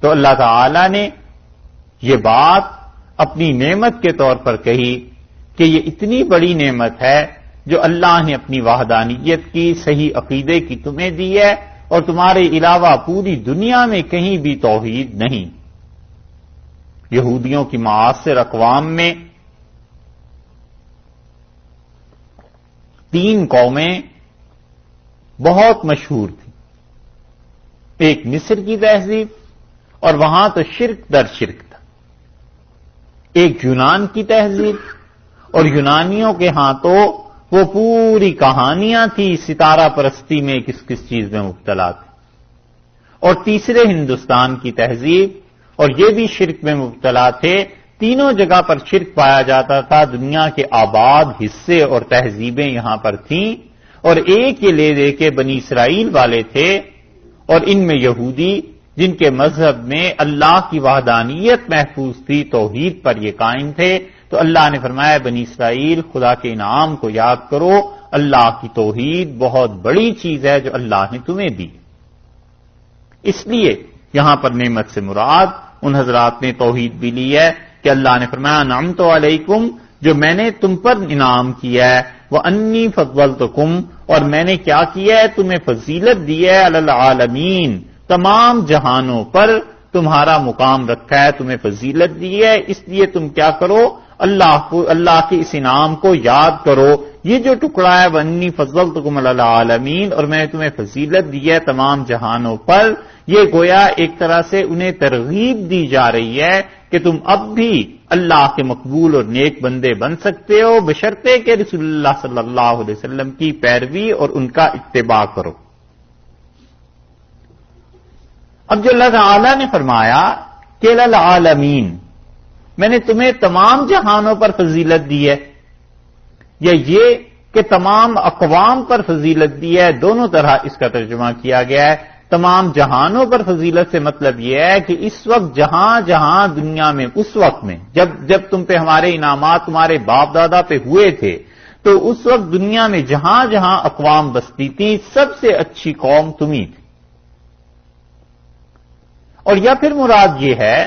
تو اللہ تعالی نے یہ بات اپنی نعمت کے طور پر کہی کہ یہ اتنی بڑی نعمت ہے جو اللہ نے اپنی وحدانیت کی صحیح عقیدے کی تمہیں دی ہے، اور تمہارے علاوہ پوری دنیا میں کہیں بھی توحید نہیں۔ یہودیوں کی معاصر اقوام میں 3 قومیں بہت مشہور تھیں۔ ایک مصر کی تہذیب، اور وہاں تو شرک در شرک تھا۔ ایک یونان کی تہذیب، اور یونانیوں کے ہاں تو وہ پوری کہانیاں تھی ستارہ پرستی میں کس کس چیز میں مبتلا تھے۔ اور تیسرے ہندوستان کی تہذیب، اور یہ بھی شرک میں مبتلا تھے۔ تینوں جگہ پر شرک پایا جاتا تھا، دنیا کے آباد حصے اور تہذیبیں یہاں پر تھیں، اور ایک یہ لے دے کے بنی اسرائیل والے تھے، اور ان میں یہودی جن کے مذہب میں اللہ کی وحدانیت محفوظ تھی، توحید پر یہ قائم تھے۔ تو اللہ نے فرمایا بنی اسرائیل خدا کے انعام کو یاد کرو، اللہ کی توحید بہت بڑی چیز ہے جو اللہ نے تمہیں دی۔ اس لیے یہاں پر نعمت سے مراد ان حضرات نے توحید بھی لی ہے کہ اللہ نے فرمایا انعمت علیکم، جو میں نے تم پر انعام کیا ہے، وانی فضلتکم، اور میں نے کیا کیا ہے، تمہیں فضیلت دی ہے، علی العالمین، تمام جہانوں پر تمہارا مقام رکھا ہے، تمہیں فضیلت دی ہے۔ اس لیے تم کیا کرو، اللہ کے اس انعام کو یاد کرو۔ یہ جو ٹکڑا ہے وانی فضلتکم علی العالمین، اور میں نے تمہیں فضیلت دی ہے تمام جہانوں پر، یہ گویا ایک طرح سے انہیں ترغیب دی جا رہی ہے کہ تم اب بھی اللہ کے مقبول اور نیک بندے بن سکتے ہو، بشرطے کہ رسول اللہ صلی اللہ علیہ وسلم کی پیروی اور ان کا اتباع کرو۔ اب جو اللہ تعالی نے فرمایا کہ للعالمین، میں نے تمہیں تمام جہانوں پر فضیلت دی ہے، یا یہ کہ تمام اقوام پر فضیلت دی ہے، دونوں طرح اس کا ترجمہ کیا گیا ہے۔ تمام جہانوں پر فضیلت سے مطلب یہ ہے کہ اس وقت جہاں جہاں دنیا میں، اس وقت میں جب تم پہ ہمارے انعامات تمہارے باپ دادا پہ ہوئے تھے، تو اس وقت دنیا میں جہاں جہاں اقوام بستی تھی، سب سے اچھی قوم تمہیں تھی۔ اور یا پھر مراد یہ ہے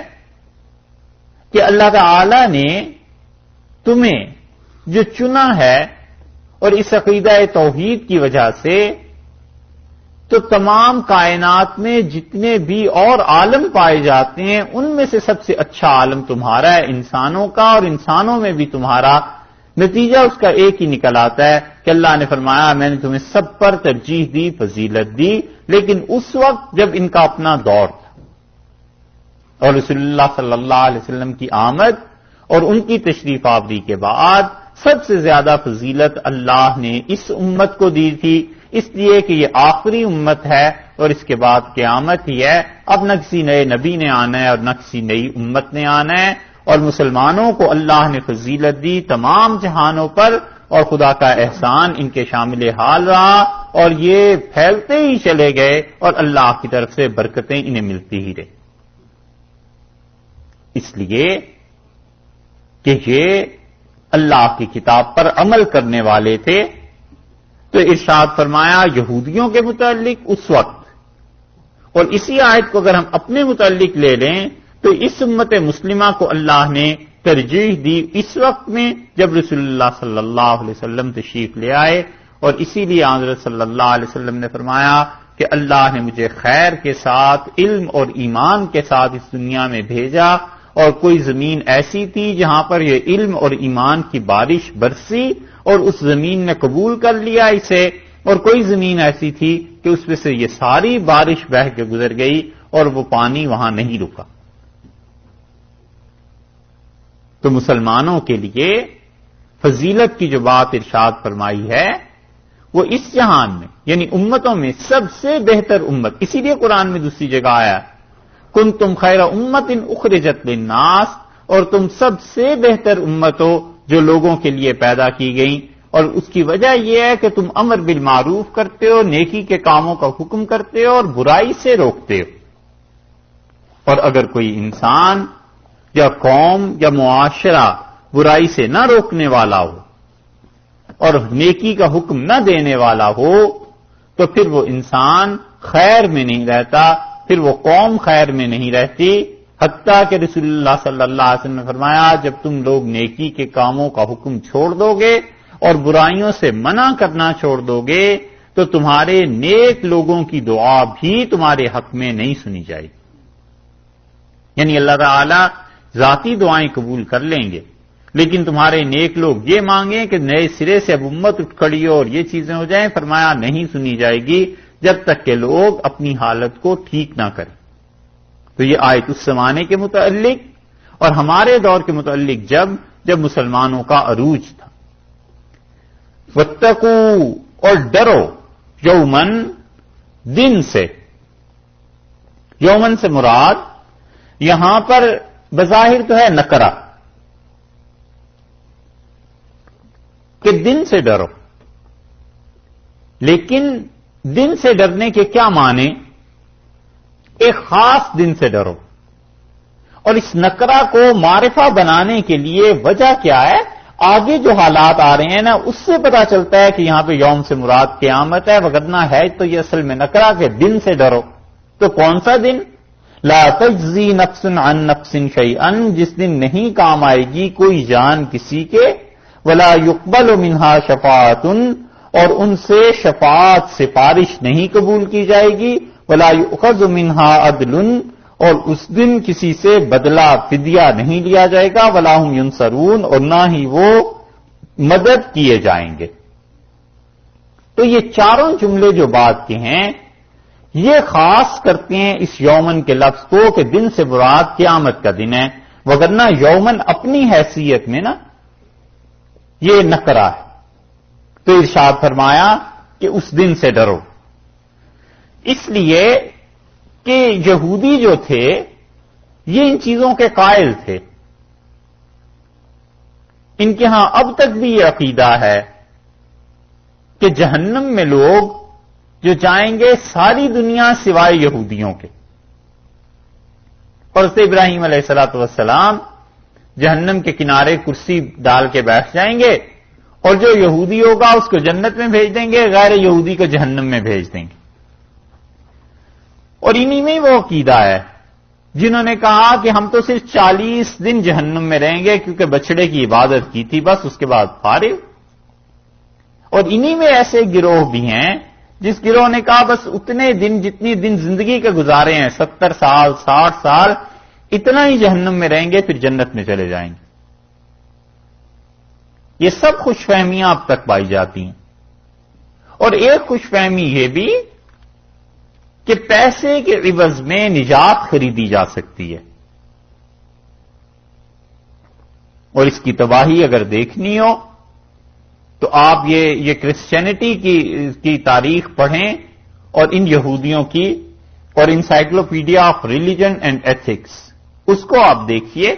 کہ اللہ تعالی نے تمہیں جو چنا ہے، اور اس عقیدہ توحید کی وجہ سے تو تمام کائنات میں جتنے بھی اور عالم پائے جاتے ہیں، ان میں سے سب سے اچھا عالم تمہارا ہے، انسانوں کا، اور انسانوں میں بھی تمہارا نتیجہ اس کا ایک ہی نکل آتا ہے کہ اللہ نے فرمایا میں نے تمہیں سب پر ترجیح دی، فضیلت دی، لیکن اس وقت جب ان کا اپنا دور تھا، اور رسول اللہ صلی اللہ علیہ وسلم کی آمد اور ان کی تشریف آوری کے بعد سب سے زیادہ فضیلت اللہ نے اس امت کو دی تھی، اس لیے کہ یہ آخری امت ہے، اور اس کے بعد قیامت ہی ہے۔ اب نہ کسی نئے نبی نے آنا ہے اور نہ کسی نئی امت نے آنا ہے، اور مسلمانوں کو اللہ نے فضیلت دی تمام جہانوں پر، اور خدا کا احسان ان کے شامل حال رہا، اور یہ پھیلتے ہی چلے گئے، اور اللہ کی طرف سے برکتیں انہیں ملتی ہی رہی۔ اس لیے کہ یہ اللہ کی کتاب پر عمل کرنے والے تھے، تو ارشاد فرمایا یہودیوں کے متعلق اس وقت، اور اسی آیت کو اگر ہم اپنے متعلق لے لیں تو اس امت مسلمہ کو اللہ نے ترجیح دی اس وقت میں جب رسول اللہ صلی اللہ علیہ وسلم تشریف لے آئے، اور اسی لیے حضرت صلی اللہ علیہ وسلم نے فرمایا کہ اللہ نے مجھے خیر کے ساتھ، علم اور ایمان کے ساتھ اس دنیا میں بھیجا، اور کوئی زمین ایسی تھی جہاں پر یہ علم اور ایمان کی بارش برسی اور اس زمین نے قبول کر لیا اسے، اور کوئی زمین ایسی تھی کہ اس میں سے یہ ساری بارش بہہ کے گزر گئی اور وہ پانی وہاں نہیں رکا۔ تو مسلمانوں کے لیے فضیلت کی جو بات ارشاد فرمائی ہے وہ اس جہان میں، یعنی امتوں میں سب سے بہتر امت، اسی لیے قرآن میں دوسری جگہ آیا کنتم خیر امت اخرجت للناس، اور تم سب سے بہتر امت ہو جو لوگوں کے لیے پیدا کی گئی، اور اس کی وجہ یہ ہے کہ تم امر بالمعروف کرتے ہو، نیکی کے کاموں کا حکم کرتے ہو اور برائی سے روکتے ہو۔ اور اگر کوئی انسان یا قوم یا معاشرہ برائی سے نہ روکنے والا ہو اور نیکی کا حکم نہ دینے والا ہو، تو پھر وہ انسان خیر میں نہیں رہتا، پھر وہ قوم خیر میں نہیں رہتی، حتیٰ کہ رسول اللہ صلی اللہ علیہ وسلم نے فرمایا جب تم لوگ نیکی کے کاموں کا حکم چھوڑ دو گے اور برائیوں سے منع کرنا چھوڑ دو گے تو تمہارے نیک لوگوں کی دعا بھی تمہارے حق میں نہیں سنی جائے گی. یعنی اللہ تعالی ذاتی دعائیں قبول کر لیں گے، لیکن تمہارے نیک لوگ یہ مانگیں کہ نئے سرے سے اب امت اٹھ کھڑی ہو اور یہ چیزیں ہو جائیں، فرمایا نہیں سنی جائے گی جب تک کہ لوگ اپنی حالت کو ٹھیک نہ کریں. تو یہ آیت اس زمانے کے متعلق اور ہمارے دور کے متعلق جب مسلمانوں کا عروج تھا. واتقوا اور ڈرو یومن دن سے. یومن سے مراد یہاں پر بظاہر تو ہے نکرہ کہ دن سے ڈرو، لیکن دن سے ڈرنے کے کیا معنی؟ ایک خاص دن سے ڈرو. اور اس نکرہ کو معرفہ بنانے کے لیے وجہ کیا ہے؟ آگے جو حالات آ رہے ہیں نا اس سے پتا چلتا ہے کہ یہاں پہ یوم سے مراد قیامت ہے، وگرنہ ہے تو یہ اصل میں نکرہ کے دن سے ڈرو. تو کون سا دن؟ لا تجزی نفس عن نفس شیئا، جس دن نہیں کام آئے گی کوئی جان کسی کے، ولا يقبل منها شفاعت، اور ان سے شفاعت سفارش نہیں قبول کی جائے گی، ولا يؤخذ منها عدل، اور اس دن کسی سے بدلہ فدیہ نہیں لیا جائے گا، ولا هم ينصرون، اور نہ ہی وہ مدد کیے جائیں گے. تو یہ چاروں جملے جو بات کے ہیں یہ خاص کرتے ہیں اس یومن کے لفظ کو کہ دن سے مراد قیامت کا دن ہے، وگرنہ یومن اپنی حیثیت میں نا یہ نکرہ ہے. تو ارشاد فرمایا کہ اس دن سے ڈرو، اس لیے کہ یہودی جو تھے یہ ان چیزوں کے قائل تھے. ان کے ہاں اب تک بھی یہ عقیدہ ہے کہ جہنم میں لوگ جو جائیں گے ساری دنیا سوائے یہودیوں کے. اور حضرت ابراہیم علیہ الصلوۃ والسلام جہنم کے کنارے کرسی ڈال کے بیٹھ جائیں گے اور جو یہودی ہوگا اس کو جنت میں بھیج دیں گے، غیر یہودی کو جہنم میں بھیج دیں گے. اور انہی میں وہ عقیدہ ہے جنہوں نے کہا کہ ہم تو صرف 40 دن جہنم میں رہیں گے کیونکہ بچڑے کی عبادت کی تھی، بس اس کے بعد فارغ. اور انہی میں ایسے گروہ بھی ہیں جس گروہ نے کہا بس اتنے دن جتنی دن زندگی کے گزارے ہیں 70 سال 60 سال اتنا ہی جہنم میں رہیں گے، پھر جنت میں چلے جائیں گے. یہ سب خوش فہمیاں اب تک پائی جاتی ہیں. اور ایک خوش فہمی یہ بھی کہ پیسے کے عوض میں نجات خریدی جا سکتی ہے. اور اس کی تباہی اگر دیکھنی ہو تو آپ یہ کرسچینٹی کی تاریخ پڑھیں اور ان یہودیوں کی اور encyclopedia of religion and ethics اس کو آپ دیکھیے.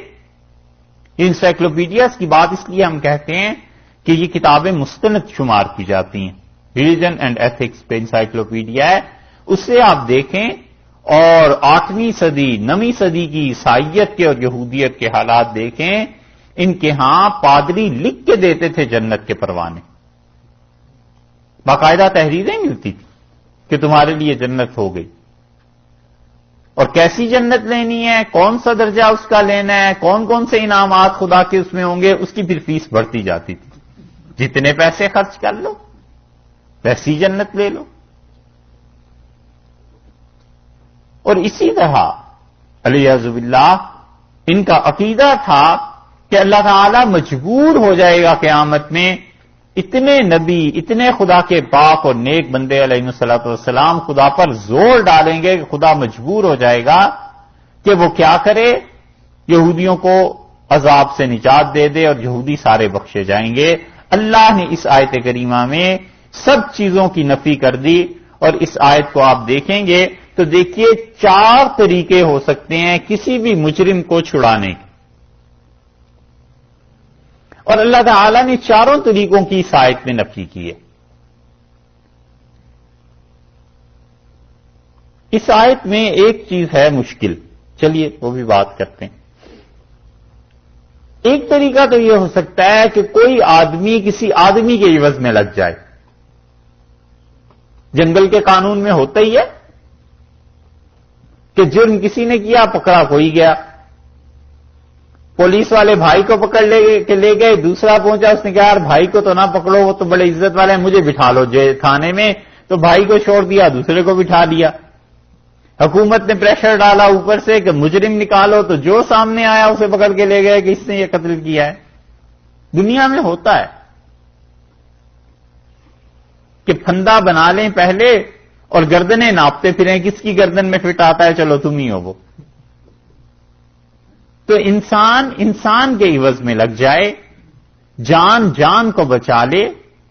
انسائکلوپیڈیاز کی بات اس لیے ہم کہتے ہیں کہ یہ کتابیں مستند شمار کی جاتی ہیں. ریلیجن اینڈ ایتھکس پہ انسائکلوپیڈیا ہے، اس سے آپ دیکھیں اور 8ویں صدی 9ویں صدی کی عیسائیت کے اور یہودیت کے حالات دیکھیں. ان کے ہاں پادری لکھ کے دیتے تھے جنت کے پروانے، باقاعدہ تحریریں ملتی تھی کہ تمہارے لیے جنت ہو گئی. اور کیسی جنت لینی ہے، کون سا درجہ اس کا لینا ہے، کون کون سے انعامات خدا کے اس میں ہوں گے، اس کی پھر فیس بڑھتی جاتی تھی. جتنے پیسے خرچ کر لو ویسی جنت لے لو. اور اسی طرح علیہ باللہ ان کا عقیدہ تھا کہ اللہ تعالی مجبور ہو جائے گا قیامت میں. اتنے نبی اتنے خدا کے پاک اور نیک بندے علیہ الصلوۃ والسلام خدا پر زور ڈالیں گے کہ خدا مجبور ہو جائے گا کہ وہ کیا کرے، یہودیوں کو عذاب سے نجات دے دے اور یہودی سارے بخشے جائیں گے. اللہ نے اس آیت کریمہ میں سب چیزوں کی نفی کر دی. اور اس آیت کو آپ دیکھیں گے تو دیکھیے 4 طریقے ہو سکتے ہیں کسی بھی مجرم کو چھڑانے کے، اور اللہ تعالی نے 4 طریقوں کی اس آیت میں نفی کی ہے. اس آیت میں ایک چیز ہے مشکل، چلیے وہ بھی بات کرتے ہیں. ایک طریقہ تو یہ ہو سکتا ہے کہ کوئی آدمی کسی آدمی کے عوض میں لگ جائے. جنگل کے قانون میں ہوتا ہی ہے کہ جرم کسی نے کیا، پکڑا کوئی گیا، پولیس والے بھائی کو پکڑ لے گئے، دوسرا پہنچا، اس نے کہا یار بھائی کو تو نہ پکڑو، وہ تو بڑے عزت والے ہیں، مجھے بٹھا لو تھانے میں، تو بھائی کو چھوڑ دیا، دوسرے کو بٹھا دیا۔ حکومت نے پریشر ڈالا اوپر سے کہ مجرم نکالو، تو جو سامنے آیا اسے پکڑ کے لے گئے کہ اس نے یہ قتل کیا ہے۔ دنیا میں ہوتا ہے کہ پھندا بنا لیں پہلے اور گردنیں ناپتے پھریں، کس کی گردن میں فٹ آتا ہے، چلو تم ہی ہو وہ۔ تو انسان کے عوض میں لگ جائے، جان کو بچا لے،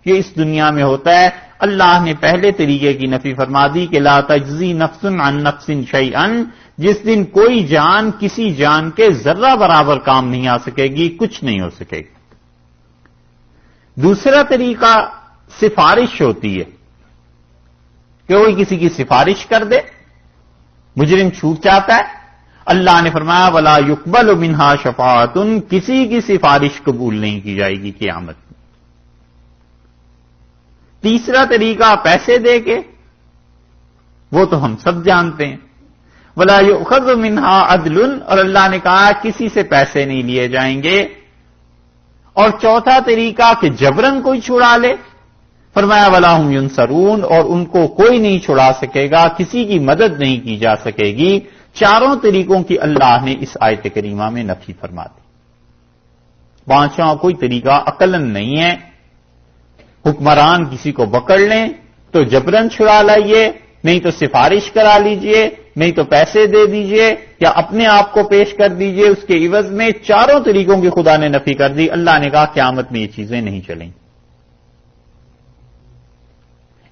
یہ اس دنیا میں ہوتا ہے۔ اللہ نے پہلے طریقے کی نفی فرما دی کہ لا تجزی نفس عن نفس شیئا، جس دن کوئی جان کسی جان کے ذرہ برابر کام نہیں آ سکے گی، کچھ نہیں ہو سکے گی۔ دوسرا طریقہ سفارش ہوتی ہے کہ کوئی کسی کی سفارش کر دے، مجرم چھوٹ جاتا ہے۔ اللہ نے فرمایا ولا یقبل منہا شفاعۃ، کسی کی سفارش قبول نہیں کی جائے گی قیامت میں۔ تیسرا طریقہ پیسے دے کے، وہ تو ہم سب جانتے ہیں، ولا یؤخذ منہا عدل، اور اللہ نے کہا کسی سے پیسے نہیں لیے جائیں گے۔ اور چوتھا طریقہ کہ جبرن کوئی چھڑا لے، فرمایا ولا ہم ینصرون، اور ان کو کوئی نہیں چھڑا سکے گا، کسی کی مدد نہیں کی جا سکے گی۔ چاروں طریقوں کی اللہ نے اس آیت کریمہ میں نفی فرما دی۔ پانچواں کوئی طریقہ عقلاً نہیں ہے۔ حکمران کسی کو پکڑ لیں تو جبرن چھڑا لائیے، نہیں تو سفارش کرا لیجئے، نہیں تو پیسے دے دیجئے، یا اپنے آپ کو پیش کر دیجئے اس کے عوض میں۔ چاروں طریقوں کی خدا نے نفی کر دی۔ اللہ نے کہا قیامت میں یہ چیزیں نہیں چلیں۔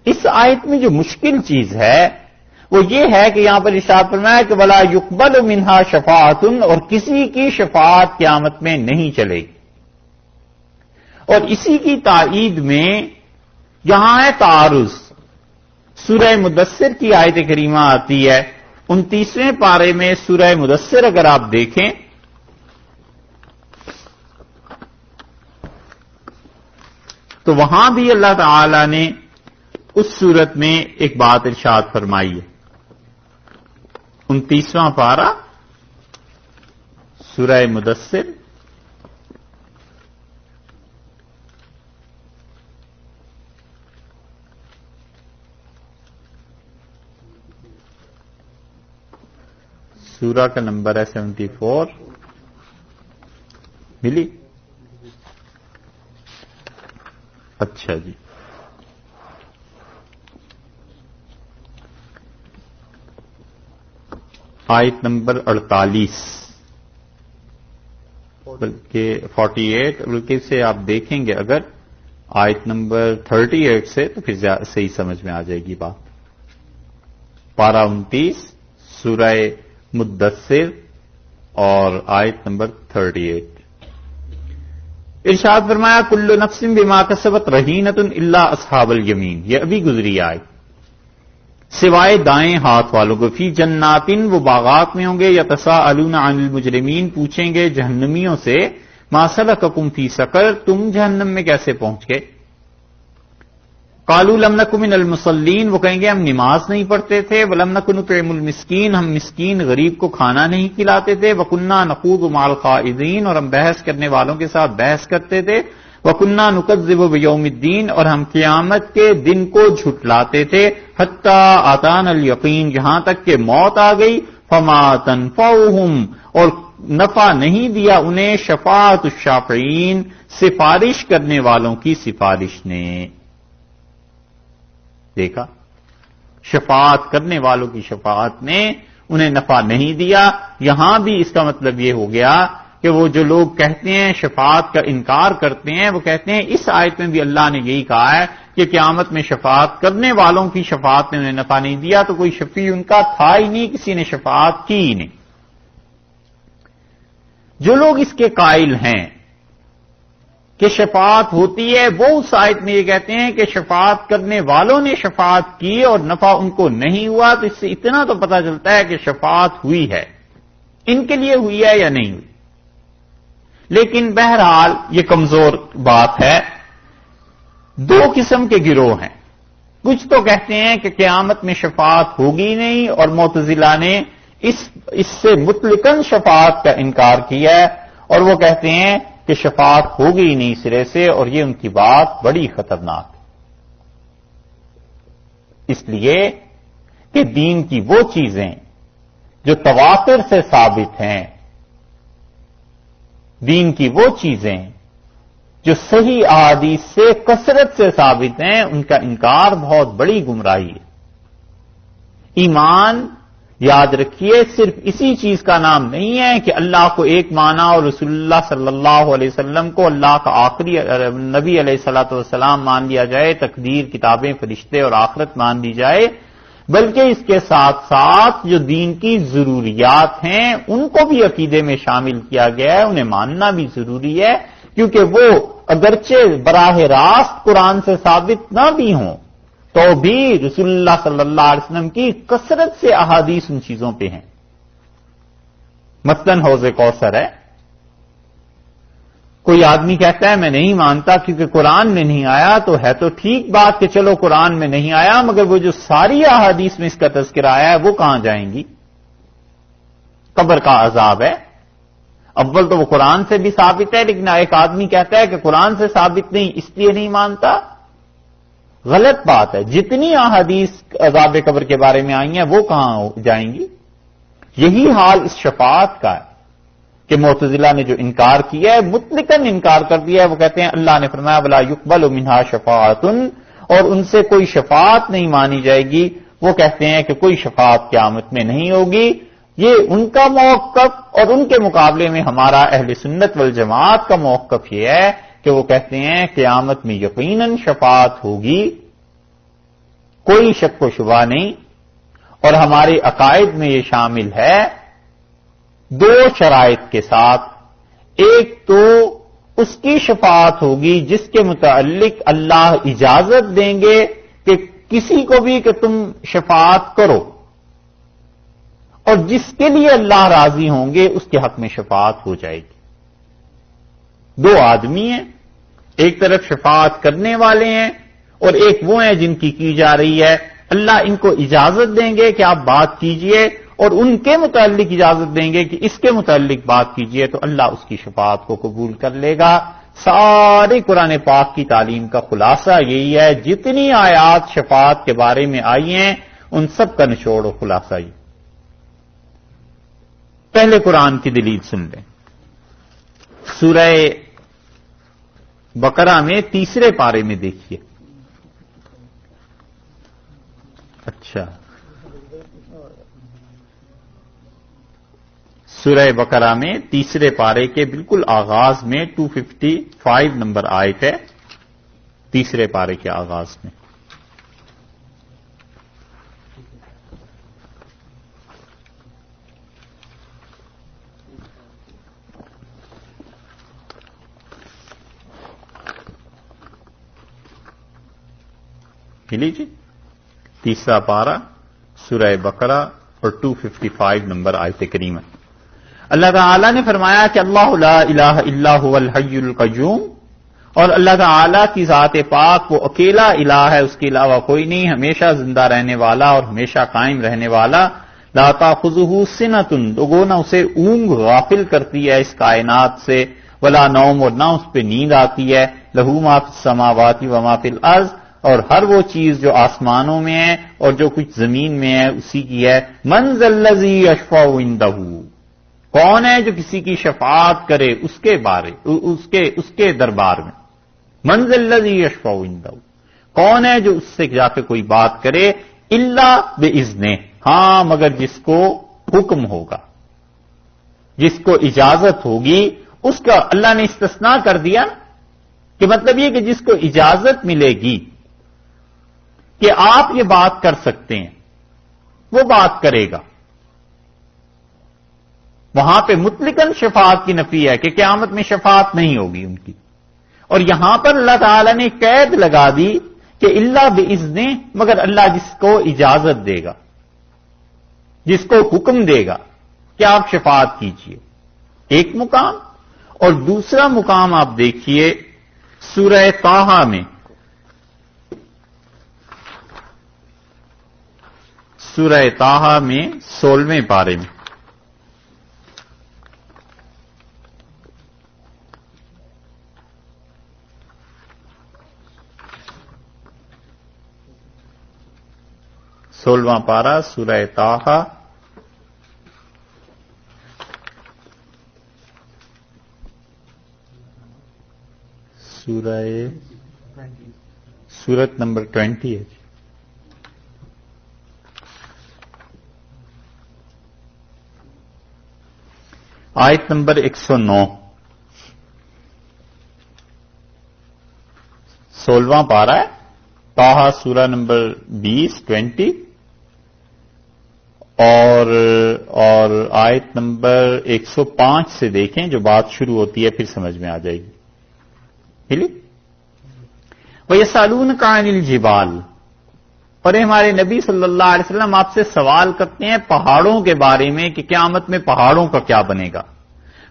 اس آیت میں جو مشکل چیز ہے وہ یہ ہے کہ یہاں پر ارشاد فرمایا کہ ولا یقبل منہا شفاعۃ، اور کسی کی شفاعت قیامت میں نہیں چلے گی۔ اور اسی کی تائید میں یہاں ہے تعارض۔ سورہ مدثر کی آیت کریمہ آتی ہے 29ویں پارے میں۔ سورہ مدثر اگر آپ دیکھیں تو وہاں بھی اللہ تعالی نے اس صورت میں ایک بات ارشاد فرمائی ہے۔ 29واں پارہ سورہ مدثر، سورہ کا نمبر ہے 74۔ ملی؟ اچھا جی، آیت نمبر 48 بلکہ 48، بلکہ سے آپ دیکھیں گے اگر آیت نمبر 38 سے تو پھر صحیح سمجھ میں آ جائے گی بات۔ پارہ 29 سورہ مدثر اور آیت نمبر 38۔ ارشاد فرمایا کل نفس بما کسبت رہینۃ الا اصحاب الیمین، یہ ابھی گزری آئے، سوائے دائیں ہاتھ والوں کو، فی جناتن، وہ باغات میں ہوں گے، یتساءلون عن المجرمین، پوچھیں گے جہنمیوں سے، ما سلککم فی سقر، تم جہنم میں کیسے پہنچ گئے؟ قالوا لم نک من المصلین، وہ کہیں گے ہم نماز نہیں پڑھتے تھے، ولم نک نطعم المسکین، ہم مسکین غریب کو کھانا نہیں کھلاتے تھے، وکنا نخوض مع الخائضین، اور ہم بحث کرنے والوں کے ساتھ بحث کرتے تھے، وکنا نکذب بیوم الدین، اور ہم قیامت کے دن کو جھٹلاتے تھے، حتی آتانا الیقین، یہاں تک کہ موت آ گئی، فما تنفعہم، اور نفع نہیں دیا انہیں شفاعت الشافعین، سفارش کرنے والوں کی سفارش نے۔ دیکھا، شفاعت کرنے والوں کی شفاعت نے انہیں نفع نہیں دیا۔ یہاں بھی اس کا مطلب یہ ہو گیا کہ وہ جو لوگ کہتے ہیں شفاعت کا انکار کرتے ہیں، وہ کہتے ہیں اس آیت میں بھی اللہ نے یہی کہا ہے کہ قیامت میں شفاعت کرنے والوں کی شفاعت نے انہیں نفع نہیں دیا، تو کوئی شفیع ان کا تھا ہی نہیں، کسی نے شفاعت کی ہی نہیں۔ جو لوگ اس کے قائل ہیں کہ شفاعت ہوتی ہے، وہ اس آیت میں یہ کہتے ہیں کہ شفاعت کرنے والوں نے شفاعت کی اور نفع ان کو نہیں ہوا، تو اس سے اتنا تو پتہ چلتا ہے کہ شفاعت ہوئی ہے، ان کے لیے ہوئی ہے یا نہیں ہوئی۔ لیکن بہرحال یہ کمزور بات ہے۔ دو قسم کے گروہ ہیں، کچھ تو کہتے ہیں کہ قیامت میں شفاعت ہوگی نہیں، اور معتزلہ نے اس سے مطلقاً شفاعت کا انکار کیا ہے، اور وہ کہتے ہیں کہ شفاعت ہوگی ہی نہیں سرے سے، اور یہ ان کی بات بڑی خطرناک ہے۔ اس لیے کہ دین کی وہ چیزیں جو تواتر سے ثابت ہیں، دین کی وہ چیزیں جو صحیح احادیث سے کثرت سے ثابت ہیں، ان کا انکار بہت بڑی گمراہی ہے۔ ایمان، یاد رکھیے، صرف اسی چیز کا نام نہیں ہے کہ اللہ کو ایک مانا اور رسول اللہ صلی اللہ علیہ وسلم کو اللہ کا آخری نبی علیہ الصلوۃ والسلام مان لیا جائے، تقدیر، کتابیں، فرشتے اور آخرت مان لی جائے، بلکہ اس کے ساتھ ساتھ جو دین کی ضروریات ہیں ان کو بھی عقیدے میں شامل کیا گیا ہے، انہیں ماننا بھی ضروری ہے، کیونکہ وہ اگرچہ براہ راست قرآن سے ثابت نہ بھی ہوں تو بھی رسول اللہ صلی اللہ علیہ وسلم کی کثرت سے احادیث ان چیزوں پہ ہیں۔ مثلاً حوض کوثر ہے، کوئی آدمی کہتا ہے میں نہیں مانتا کیونکہ قرآن میں نہیں آیا، تو ہے تو ٹھیک بات کہ چلو قرآن میں نہیں آیا، مگر وہ جو ساری احادیث میں اس کا تذکرہ آیا ہے وہ کہاں جائیں گی؟ قبر کا عذاب ہے، اول تو وہ قرآن سے بھی ثابت ہے، لیکن ایک آدمی کہتا ہے کہ قرآن سے ثابت نہیں اس لیے نہیں مانتا، غلط بات ہے۔ جتنی احادیث عذاب قبر کے بارے میں آئی ہیں وہ کہاں جائیں گی؟ یہی حال اس شفاعت کا ہے کہ معتزلہ نے جو انکار کیا ہے، مطلقاً انکار کر دیا ہے۔ وہ کہتے ہیں اللہ نے فرمایا ولا یقبل منہا شفاعۃ، اور ان سے کوئی شفاعت نہیں مانی جائے گی۔ وہ کہتے ہیں کہ کوئی شفاعت قیامت میں نہیں ہوگی۔ یہ ان کا موقف، اور ان کے مقابلے میں ہمارا اہل سنت والجماعت کا موقف یہ ہے کہ وہ کہتے ہیں قیامت میں یقیناً شفاعت ہوگی، کوئی شک و شبہ نہیں، اور ہمارے عقائد میں یہ شامل ہے دو شرائط کے ساتھ۔ ایک تو اس کی شفاعت ہوگی جس کے متعلق اللہ اجازت دیں گے کہ کسی کو بھی کہ تم شفاعت کرو، اور جس کے لیے اللہ راضی ہوں گے اس کے حق میں شفاعت ہو جائے گی۔ دو آدمی ہیں، ایک طرف شفاعت کرنے والے ہیں اور ایک وہ ہیں جن کی جا رہی ہے۔ اللہ ان کو اجازت دیں گے کہ آپ بات کیجئے، اور ان کے متعلق اجازت دیں گے کہ اس کے متعلق بات کیجئے، تو اللہ اس کی شفاعت کو قبول کر لے گا۔ سارے قرآن پاک کی تعلیم کا خلاصہ یہی ہے، جتنی آیات شفاعت کے بارے میں آئی ہیں ان سب کا نچوڑ و خلاصہ یہ۔ پہلے قرآن کی دلیل سن لیں، سورہ بقرہ میں تیسرے پارے میں دیکھیے۔ اچھا، سورہ بقرہ میں تیسرے پارے کے بالکل آغاز میں 255 نمبر آیت ہے، تیسرے پارے کے آغاز میں۔ ملی جی، تیسرا پارہ سورہ بقرہ اور 255 نمبر آیت کریمہ۔ اللہ تعالی نے فرمایا کہ اللہ لا الہ الا هو الحی القیوم، اور اللہ تعالی کی ذات پاک وہ اکیلا الہ ہے، اس کے علاوہ کوئی نہیں، ہمیشہ زندہ رہنے والا اور ہمیشہ قائم رہنے والا۔ لا تاخذہ سنۃ، لوگوں نہ اسے اونگ غافل کرتی ہے اس کائنات سے، ولا نوم، اور نہ اس پہ نیند آتی ہے۔ لہ ما فی السماوات و ما فی الارض، اور ہر وہ چیز جو آسمانوں میں ہے اور جو کچھ زمین میں ہے اسی کی ہے۔ من ذا الذی یشفع عندہ، کون ہے جو کسی کی شفاعت کرے اس کے دربار میں؟ من ذا الذی یشفع عندہ، کون ہے جو اس سے جا کے کوئی بات کرے؟ الا باذنہ، ہاں مگر جس کو حکم ہوگا، جس کو اجازت ہوگی اس کا اللہ نے استثناء کر دیا، کہ مطلب یہ کہ جس کو اجازت ملے گی کہ آپ یہ بات کر سکتے ہیں وہ بات کرے گا۔ وہاں پہ مطلقاً شفاعت کی نفی ہے کہ قیامت میں شفاعت نہیں ہوگی ان کی، اور یہاں پر اللہ تعالی نے قید لگا دی کہ الا باذن، مگر اللہ جس کو اجازت دے گا، جس کو حکم دے گا کہ آپ شفاعت کیجئے، ایک مقام۔ اور دوسرا مقام آپ دیکھیے سورہ طٰہٰ میں، سورہ طٰہٰ میں 16ویں پارے میں. سولہواں پارہ سورہ طٰہٰ سورت نمبر 20 ہے. آیت نمبر 109. 16واں پارہ ہے طٰہٰ سورہ نمبر 20 اور آیت نمبر 105 سے دیکھیں جو بات شروع ہوتی ہے پھر سمجھ میں آ جائے گی. وَيَسْأَلُونَكَ عَنِ الْجِبَالِ، اور ہمارے نبی صلی اللہ علیہ وسلم آپ سے سوال کرتے ہیں پہاڑوں کے بارے میں کہ قیامت میں پہاڑوں کا کیا بنے گا.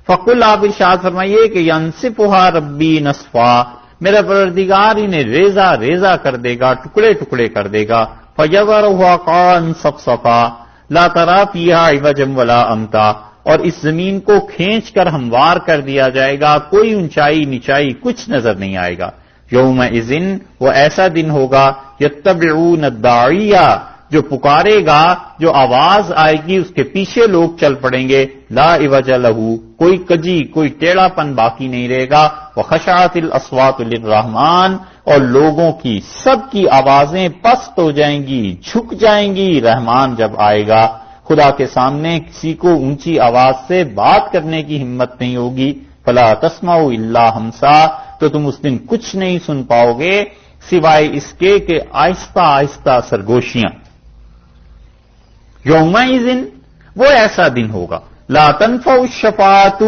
فَقُلْ، آپ ارشاد فرمائیے کہ يَنْسِفُهَا رَبِّي نَسْفًا، میرا پروردگار انہیں ریزہ ریزہ کر دے گا، ٹکڑے ٹکڑے کر دے گا. فَيَذَرُهَا قَاعًا صَفْصَفًا لَا تَرَىٰ فِيهَا عِوَجًا وَلَا أَمْتًا، اور اس زمین کو کھینچ کر ہموار کر دیا جائے گا، کوئی اونچائی نچائی کچھ نظر نہیں آئے گا. یومئذ، وہ ایسا دن ہوگا یتبعون الداعیہ، جو پکارے گا، جو آواز آئے گی اس کے پیچھے لوگ چل پڑیں گے. لا عوج لہ، کوئی کجی کوئی ٹیڑھا پن باقی نہیں رہے گا. وخشعت الاصوات للرحمن، اور لوگوں کی سب کی آوازیں پست ہو جائیں گی، جھک جائیں گی رحمان جب آئے گا. خدا کے سامنے کسی کو اونچی آواز سے بات کرنے کی ہمت نہیں ہوگی. فلا تسمعوا الا ہمسا، تو تم اس دن کچھ نہیں سن پاؤ گے سوائے اس کے کہ آہستہ آہستہ سرگوشیاں. یومئذ، وہ ایسا دن ہوگا لا تنفع الشفاعۃ،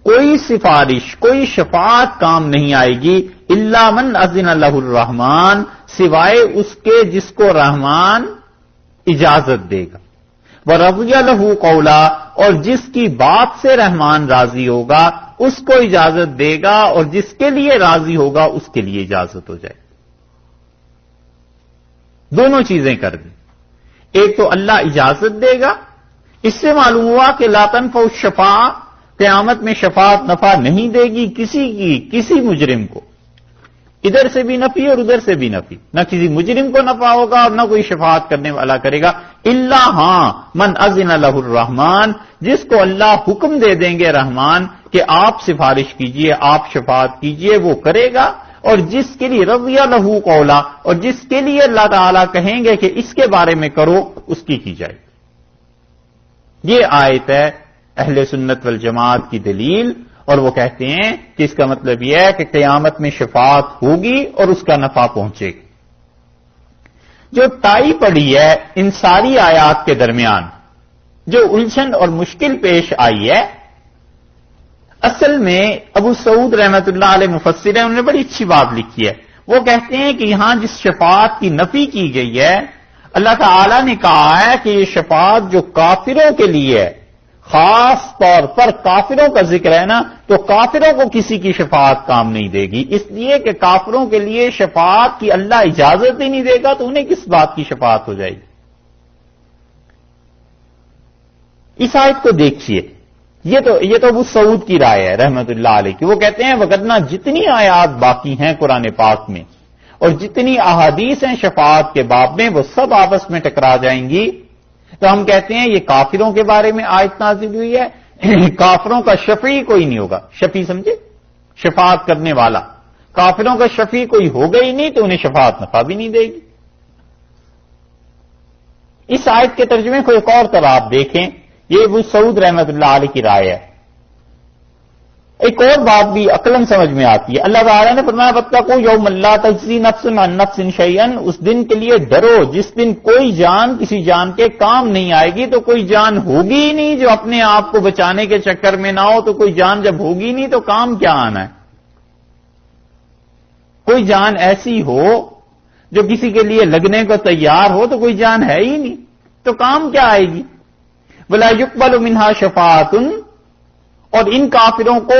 کوئی سفارش کوئی شفاعت کام نہیں آئے گی. الا من اذن لہ الرحمن، سوائے اس کے جس کو رحمان اجازت دے گا. وَرَضِيَ لَهُ قَوْلًا، اور جس کی بات سے رحمان راضی ہوگا اس کو اجازت دے گا، اور جس کے لیے راضی ہوگا اس کے لیے اجازت ہو جائے. دونوں چیزیں کر دیں. ایک تو اللہ اجازت دے گا، اس سے معلوم ہوا کہ لا تنفع الشفاعۃ، قیامت میں شفاعت نفع نہیں دے گی کسی مجرم کو. ادھر سے بھی نفی اور ادھر سے بھی نفی، نہ کسی مجرم کو نفع ہوگا اور نہ کوئی شفاعت کرنے والا کرے گا. الا ہاں من اذن لہ الرحمن، جس کو اللہ حکم دے دیں گے رحمان کہ آپ سفارش کیجئے، آپ شفاعت کیجئے، وہ کرے گا. اور جس کے لیے رضی لہ قولا، اور جس کے لیے اللہ تعالیٰ کہیں گے کہ اس کے بارے میں کرو، اس کی جائے. یہ آیت ہے اہل سنت والجماعت کی دلیل، اور وہ کہتے ہیں کہ اس کا مطلب یہ ہے کہ قیامت میں شفاعت ہوگی اور اس کا نفع پہنچے گا. جو ٹائی پڑی ہے ان ساری آیات کے درمیان، جو الجھن اور مشکل پیش آئی ہے، اصل میں ابو سعود رحمت اللہ علیہ مفسر ہیں، انہوں نے بڑی اچھی بات لکھی ہے. وہ کہتے ہیں کہ یہاں جس شفاعت کی نفی کی گئی ہے، اللہ تعالی نے کہا ہے کہ یہ شفاعت جو کافروں کے لیے ہے، خاص طور پر کافروں کا ذکر ہے نا، تو کافروں کو کسی کی شفاعت کام نہیں دے گی، اس لیے کہ کافروں کے لیے شفاعت کی اللہ اجازت ہی نہیں دے گا تو انہیں کس بات کی شفاعت ہو جائے گی. اس آیت کو دیکھیے، یہ تو ابو سعود کی رائے ہے رحمت اللہ علیہ کی. وہ کہتے ہیں وگرنہ جتنی آیات باقی ہیں قرآن پاک میں اور جتنی احادیث ہیں شفاعت کے باب میں، وہ سب آپس میں ٹکرا جائیں گی. تو ہم کہتے ہیں یہ کافروں کے بارے میں آیت نازل ہوئی ہے، کافروں کا شفیع کوئی نہیں ہوگا. شفیع سمجھے؟ شفاعت کرنے والا. کافروں کا شفیع کوئی ہوگا ہی نہیں تو انہیں شفاعت نفع بھی نہیں دے گی. اس آیت کے ترجمے کو ایک اور طرح آپ دیکھیں، یہ ابو سعود رحمت اللہ علیہ کی رائے ہے. ایک اور بات بھی عقلاً سمجھ میں آتی ہے. اللہ تعالیٰ نے فرمایا واتقوا یوما لا تجزی نفس عن نفس شیئا، اس دن کے لیے ڈرو جس دن کوئی جان کسی جان کے کام نہیں آئے گی. تو کوئی جان ہوگی ہی نہیں جو اپنے آپ کو بچانے کے چکر میں نہ ہو، تو کوئی جان جب ہوگی نہیں تو کام کیا آنا ہے. کوئی جان ایسی ہو جو کسی کے لیے لگنے کو تیار ہو، تو کوئی جان ہے ہی نہیں تو کام کیا آئے گی. ولا يقبل منها شفاعۃ، اور ان کافروں کو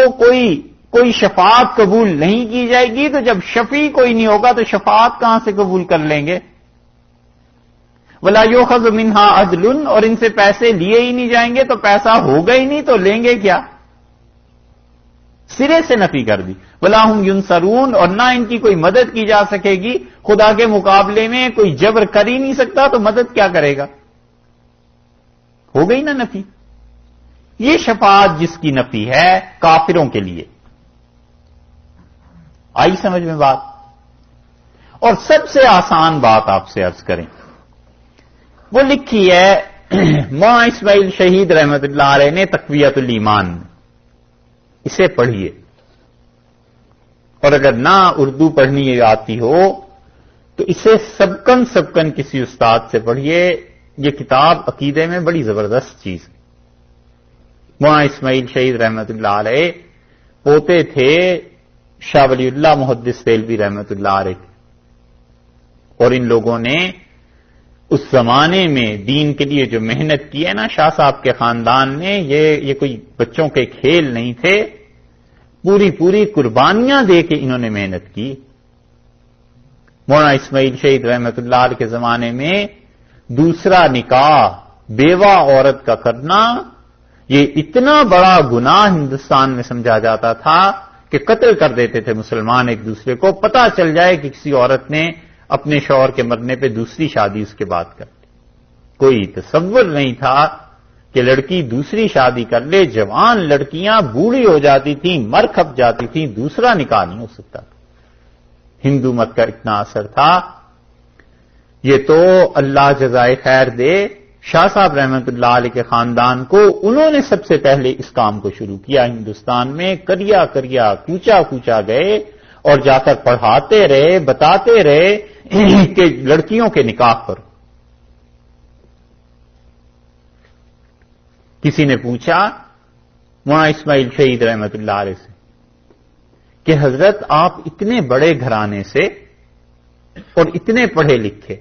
کوئی شفاعت قبول نہیں کی جائے گی. تو جب شفیع کوئی نہیں ہوگا تو شفاعت کہاں سے قبول کر لیں گے. ولا یؤخذ منها عدل، اور ان سے پیسے لیے ہی نہیں جائیں گے تو پیسہ ہوگا ہی نہیں تو لیں گے کیا؟ سرے سے نفی کر دی. ولا هم ينصرون، اور نہ ان کی کوئی مدد کی جا سکے گی. خدا کے مقابلے میں کوئی جبر کر ہی نہیں سکتا تو مدد کیا کرے گا؟ ہو گئی نا نفی. یہ شفاعت جس کی نفی ہے کافروں کے لیے. آئی سمجھ میں بات؟ اور سب سے آسان بات آپ سے عرض کریں، وہ لکھی ہے مولانا اسماعیل شہید رحمت اللہ علیہ نے تقویت الایمان میں. اسے پڑھیے، اور اگر نہ اردو پڑھنی آتی ہو تو اسے سبکن کسی استاد سے پڑھیے. یہ کتاب عقیدے میں بڑی زبردست چیز ہے. مولانا اسماعیل شہید رحمت اللہ علیہ پوتے تھے شاہ ولی اللہ محدث دہلوی رحمت اللہ علیہ، اور ان لوگوں نے اس زمانے میں دین کے لیے جو محنت کی ہے نا شاہ صاحب کے خاندان نے، یہ کوئی بچوں کے کھیل نہیں تھے. پوری قربانیاں دے کے انہوں نے محنت کی. مولانا اسماعیل شہید رحمت اللہ علیہ کے زمانے میں دوسرا نکاح بیوہ عورت کا کرنا یہ اتنا بڑا گناہ ہندوستان میں سمجھا جاتا تھا کہ قتل کر دیتے تھے مسلمان ایک دوسرے کو. پتہ چل جائے کہ کسی عورت نے اپنے شوہر کے مرنے پہ دوسری شادی اس کے بعد کر لی. کوئی تصور نہیں تھا کہ لڑکی دوسری شادی کر لے. جوان لڑکیاں بوڑھی ہو جاتی تھیں، مر کھپ جاتی تھیں، دوسرا نکاح نہیں ہو سکتا. ہندو مت کا اتنا اثر تھا. یہ تو اللہ جزائے خیر دے شاہ صاحب رحمت اللہ علیہ کے خاندان کو، انہوں نے سب سے پہلے اس کام کو شروع کیا ہندوستان میں. کریا کوچا گئے اور جا کر پڑھاتے رہے، بتاتے رہے کہ لڑکیوں کے نکاح پر. کسی نے پوچھا مولانا اسماعیل شہید رحمت اللہ علیہ سے کہ حضرت آپ اتنے بڑے گھرانے سے اور اتنے پڑھے لکھے،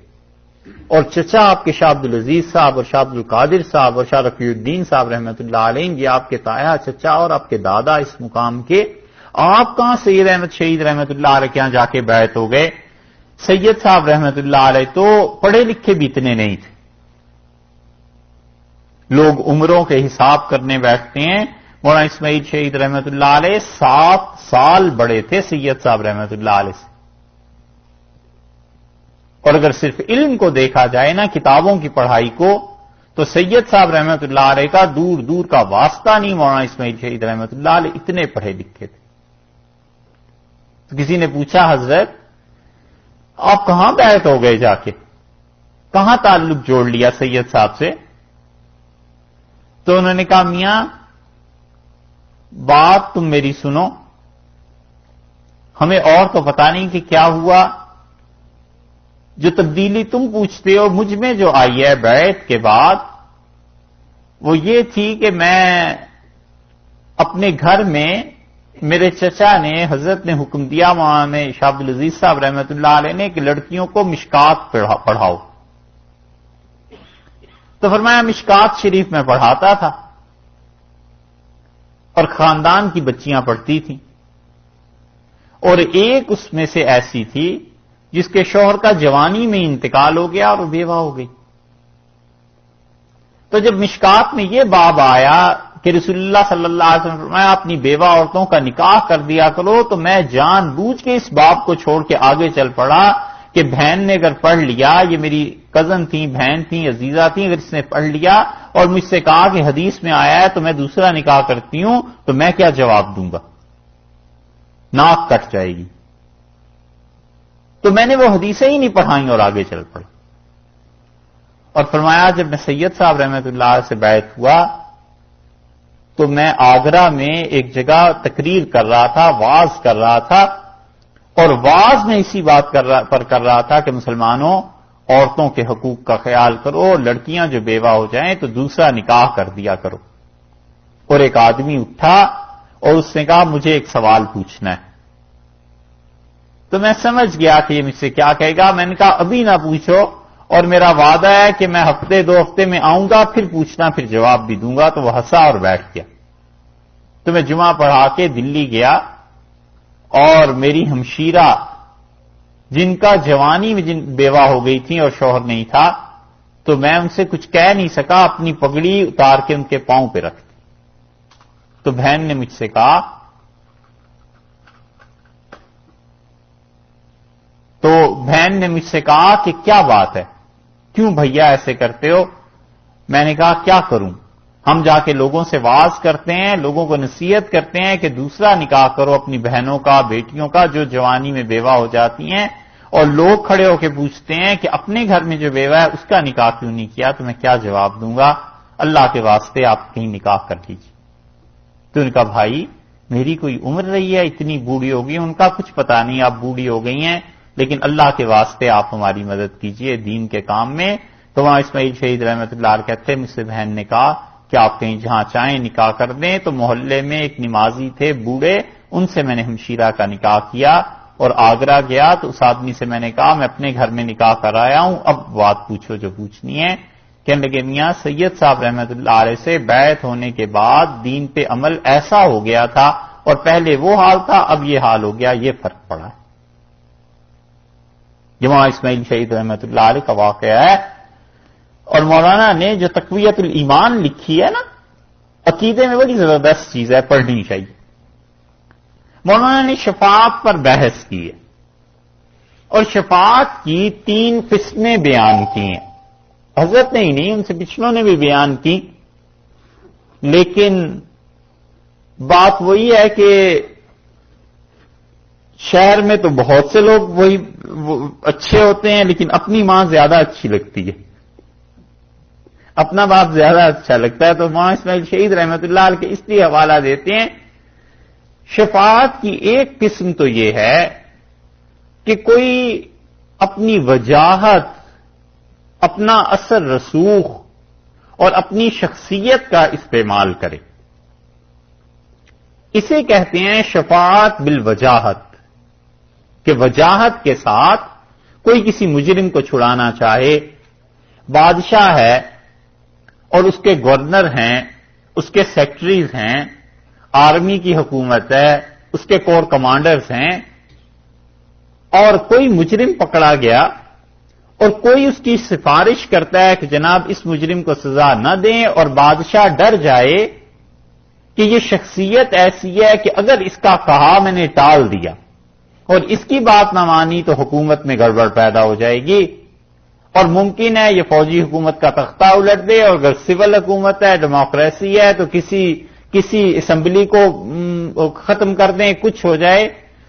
اور چچا آپ کے شاہ عبد العزیز صاحب اور شاہ عبد القادر صاحب اور شاہ رفیع الدین صاحب رحمت اللہ علیہ، یہ آپ کے تایا چچا اور آپ کے دادا اس مقام کے، آپ کہاں سید احمد شہید رحمت اللہ علیہ کے یہاں جا کے بیعت ہو گئے؟ سید صاحب رحمت اللہ علیہ تو پڑھے لکھے بھی اتنے نہیں تھے. لوگ عمروں کے حساب کرنے بیٹھتے ہیں. مولانا اسماعیل شہید رحمت اللہ علیہ 7 سال بڑے تھے سید صاحب رحمت اللہ علیہ سے. اور اگر صرف علم کو دیکھا جائے نا، کتابوں کی پڑھائی کو، تو سید صاحب رحمت اللہ علیہ کا دور کا واسطہ نہیں مولانا اسماعیل شہید رحمت اللہ علیہ اتنے پڑھے لکھے تھے. تو کسی نے پوچھا حضرت آپ کہاں بیعت ہو گئے جا کے، کہاں تعلق جوڑ لیا سید صاحب سے؟ تو انہوں نے کہا میاں بات تم میری سنو، ہمیں اور تو پتا نہیں کہ کیا ہوا. جو تبدیلی تم پوچھتے ہو مجھ میں جو آئی ہے بیعت کے بعد، وہ یہ تھی کہ میں اپنے گھر میں میرے چچا نے، حضرت نے حکم دیا مولانا شاہ عبد العزیز صاحب رحمت اللہ علیہ نے کہ لڑکیوں کو مشکات پڑھاؤ. تو فرمایا مشکات شریف میں پڑھاتا تھا اور خاندان کی بچیاں پڑھتی تھیں، اور ایک اس میں سے ایسی تھی جس کے شوہر کا جوانی میں انتقال ہو گیا اور وہ بیوہ ہو گئی. تو جب مشکات میں یہ باب آیا کہ رسول اللہ صلی اللہ علیہ وسلم فرمایا اپنی بیوہ عورتوں کا نکاح کر دیا کرو، تو میں جان بوجھ کے اس باب کو چھوڑ کے آگے چل پڑا کہ بہن نے اگر پڑھ لیا، یہ میری کزن تھی، بہن تھی، عزیزہ تھی، اگر اس نے پڑھ لیا اور مجھ سے کہا کہ حدیث میں آیا ہے تو میں دوسرا نکاح کرتی ہوں، تو میں کیا جواب دوں گا؟ ناک کٹ جائے گی. تو میں نے وہ حدیثیں ہی نہیں پڑھائیں اور آگے چل پڑا. اور فرمایا جب میں سید صاحب رحمت اللہ علیہ سے بیعت ہوا تو میں آگرہ میں ایک جگہ تقریر کر رہا تھا، وعظ کر رہا تھا، اور وعظ میں اسی بات پر کر رہا تھا کہ مسلمانوں عورتوں کے حقوق کا خیال کرو، لڑکیاں جو بیوہ ہو جائیں تو دوسرا نکاح کر دیا کرو. اور ایک آدمی اٹھا اور اس نے کہا مجھے ایک سوال پوچھنا ہے. تو میں سمجھ گیا کہ یہ مجھ سے کیا کہے گا. میں نے کہا ابھی نہ پوچھو، اور میرا وعدہ ہے کہ میں ہفتے 2 ہفتے میں آؤں گا، پھر پوچھنا، پھر جواب بھی دوں گا. تو وہ ہنسا اور بیٹھ گیا. تو میں جمعہ پڑھا کے دلی گیا، اور میری ہمشیرہ جن کا جوانی میں بیوہ ہو گئی تھی اور شوہر نہیں تھا، تو میں ان سے کچھ کہہ نہیں سکا، اپنی پگڑی اتار کے ان کے پاؤں پہ رکھ دی۔ تو بہن نے مجھ سے کہا کہ کیا بات ہے، کیوں بھیا ایسے کرتے ہو؟ میں نے کہا کیا کروں، ہم جا کے لوگوں سے واز کرتے ہیں، لوگوں کو نصیحت کرتے ہیں کہ دوسرا نکاح کرو اپنی بہنوں کا، بیٹیوں کا جو جوانی میں بیوہ ہو جاتی ہیں، اور لوگ کھڑے ہو کے پوچھتے ہیں کہ اپنے گھر میں جو بیوہ ہے اس کا نکاح کیوں نہیں کیا، تو میں کیا جواب دوں گا؟ اللہ کے واسطے آپ کہیں نکاح کر لیجیے۔ تو ان کا بھائی میری کوئی عمر رہی ہے، اتنی بوڑھی ہو گئی، ان کا کچھ پتا نہیں، آپ بوڑھی ہو گئی ہیں، لیکن اللہ کے واسطے آپ ہماری مدد کیجئے دین کے کام میں۔ تو وہاں اسماعیل شہید رحمۃ اللہ علیہ کہتے ہیں، مجھ سے بہن نے کہا کہ آپ کہیں جہاں چاہیں نکاح کر دیں۔ تو محلے میں ایک نمازی تھے بوڑھے، ان سے میں نے ہمشیرہ کا نکاح کیا اور آگرہ گیا تو اس آدمی سے میں نے کہا میں اپنے گھر میں نکاح کرایا ہوں، اب بات پوچھو جو پوچھنی ہے۔ کہنے لگے میاں سید صاحب رحمۃ اللہ علیہ سے بیعت ہونے کے بعد دین پہ عمل ایسا ہو گیا تھا، اور پہلے وہ حال تھا اب یہ حال ہو گیا، یہ فرق پڑا ہے۔ یہ وہاں اسماعیل شہید رحمۃ اللہ علیہ کا واقعہ ہے۔ اور مولانا نے جو تقویت الایمان لکھی ہے نا، عقیدے میں بڑی زبردست چیز ہے، پڑھنی چاہیے۔ مولانا نے شفاعت پر بحث کی ہے، اور شفاعت کی 3 قسمیں بیان کی ہیں۔ حضرت نے ہی نہیں، ان سے پچھلوں نے بھی بیان کی، لیکن بات وہی ہے کہ شہر میں تو بہت سے لوگ وہی اچھے ہوتے ہیں، لیکن اپنی ماں زیادہ اچھی لگتی ہے، اپنا باپ زیادہ اچھا لگتا ہے۔ تو وہاں اسماعیل شہید رحمۃ اللہ علیہ کے اس لیے حوالہ دیتے ہیں، شفاعت کی ایک قسم تو یہ ہے کہ کوئی اپنی وجاہت، اپنا اثر رسوخ اور اپنی شخصیت کا استعمال کرے، اسے کہتے ہیں شفاعت بالوجاہت، کہ وجاہت کے ساتھ کوئی کسی مجرم کو چھڑانا چاہے، بادشاہ ہے اور اس کے گورنر ہیں، اس کے سیکٹریز ہیں، آرمی کی حکومت ہے، اس کے کور کمانڈرز ہیں، اور کوئی مجرم پکڑا گیا اور کوئی اس کی سفارش کرتا ہے کہ جناب اس مجرم کو سزا نہ دیں، اور بادشاہ ڈر جائے کہ یہ شخصیت ایسی ہے کہ اگر اس کا کہا میں نے ٹال دیا اور اس کی بات نہ مانی تو حکومت میں گڑبڑ پیدا ہو جائے گی، اور ممکن ہے یہ فوجی حکومت کا تختہ الٹ دے، اور اگر سول حکومت ہے، ڈیموکریسی ہے، تو کسی اسمبلی کو ختم کر دیں، کچھ ہو جائے۔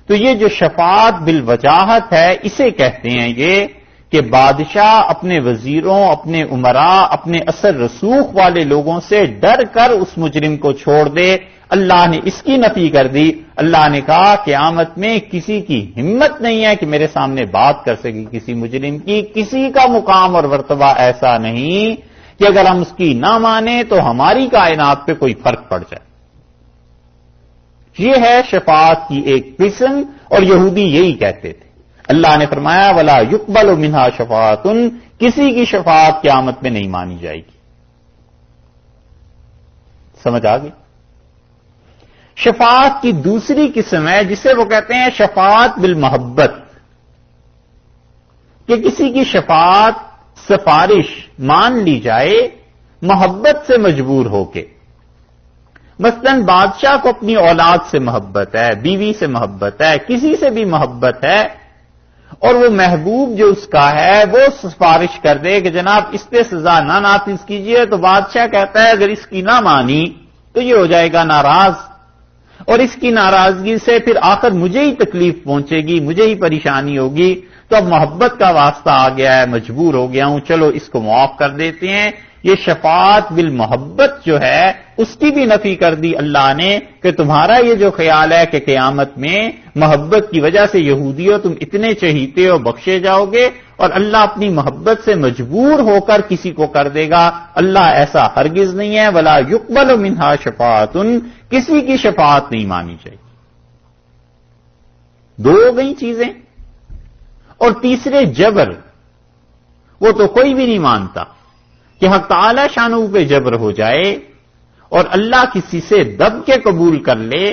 تو یہ جو شفاعت بالوجاہت ہے، اسے کہتے ہیں یہ کہ بادشاہ اپنے وزیروں، اپنے امراء، اپنے اثر رسوخ والے لوگوں سے ڈر کر اس مجرم کو چھوڑ دے۔ اللہ نے اس کی نفی کر دی، اللہ نے کہا قیامت میں کسی کی ہمت نہیں ہے کہ میرے سامنے بات کر سکے کسی مجرم کی، کسی کا مقام اور مرتبہ ایسا نہیں کہ اگر ہم اس کی نہ مانیں تو ہماری کائنات پہ کوئی فرق پڑ جائے۔ یہ ہے شفاعت کی ایک قسم، اور یہودی یہی کہتے تھے۔ اللہ نے فرمایا وَلَا يُقْبَلُ مِنْهَا شَفَاعَةٌ، کسی کی شفاعت قیامت میں نہیں مانی جائے گی۔ سمجھ آ گئی؟ شفاعت کی دوسری قسم ہے جسے وہ کہتے ہیں شفاعت بالمحبت، کہ کسی کی شفاعت، سفارش مان لی جائے محبت سے مجبور ہو کے۔ مثلا بادشاہ کو اپنی اولاد سے محبت ہے، بیوی سے محبت ہے، کسی سے بھی محبت ہے، اور وہ محبوب جو اس کا ہے وہ سفارش کر دے کہ جناب اس پہ سزا نہ نافذ کیجیے، تو بادشاہ کہتا ہے اگر اس کی نہ مانی تو یہ ہو جائے گا ناراض، اور اس کی ناراضگی سے پھر آخر مجھے ہی تکلیف پہنچے گی، مجھے ہی پریشانی ہوگی، تو اب محبت کا واسطہ آ گیا ہے، مجبور ہو گیا ہوں، چلو اس کو معاف کر دیتے ہیں۔ یہ شفاعت بالمحبت جو ہے اس کی بھی نفی کر دی اللہ نے، کہ تمہارا یہ جو خیال ہے کہ قیامت میں محبت کی وجہ سے یہودیوں تم اتنے چہیتے ہو بخشے جاؤ گے، اور اللہ اپنی محبت سے مجبور ہو کر کسی کو کر دے گا، اللہ ایسا ہرگز نہیں ہے۔ وَلَا يُقْبَلُ مِنْهَا شَفَاعَةٌ، کسی کی شفاعت نہیں مانی جائے گی۔ دو ہو گئی چیزیں، اور تیسرے جبر، وہ تو کوئی بھی نہیں مانتا کہ حق تعالی شانہ پہ جبر ہو جائے اور اللہ کسی سے دب کے قبول کر لے،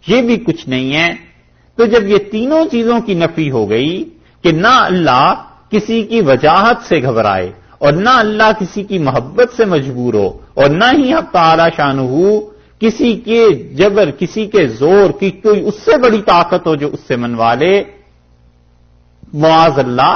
یہ بھی کچھ نہیں ہے۔ تو جب یہ تینوں چیزوں کی نفی ہو گئی کہ نہ اللہ کسی کی وجاہت سے گھبرائے اور نہ اللہ کسی کی محبت سے مجبور ہو، اور نہ ہی حق تعالی شانہ کسی کے جبر، کسی کے زور کی کوئی اس سے بڑی طاقت ہو جو اس سے منوا لے، معاذ اللہ۔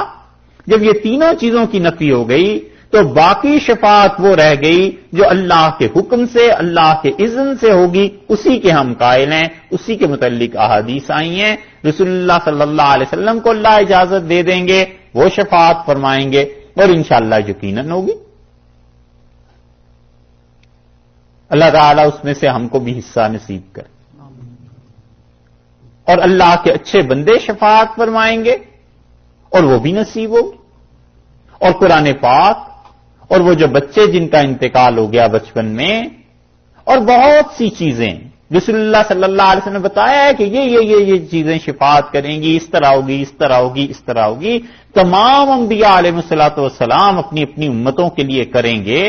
جب یہ تینوں چیزوں کی نفی ہو گئی تو باقی شفاعت وہ رہ گئی جو اللہ کے حکم سے، اللہ کے اذن سے ہوگی، اسی کے ہم قائل ہیں، اسی کے متعلق احادیث آئی ہیں۔ رسول اللہ صلی اللہ علیہ وسلم کو اللہ اجازت دے دیں گے، وہ شفاعت فرمائیں گے اور انشاءاللہ یقیناً ہوگی۔ اللہ تعالیٰ اس میں سے ہم کو بھی حصہ نصیب کرے، اور اللہ کے اچھے بندے شفاعت فرمائیں گے اور وہ بھی نصیب ہوگی۔ اور قرآن پاک اور وہ جو بچے جن کا انتقال ہو گیا بچپن میں، اور بہت سی چیزیں رسول اللہ صلی اللہ علیہ وسلم نے بتایا ہے کہ یہ چیزیں شفاعت کریں گی، اس طرح ہوگی، اس طرح ہوگی، اس طرح ہوگی، تمام انبیاء علیہ الصلوۃ والسلام اپنی اپنی امتوں کے لیے کریں گے۔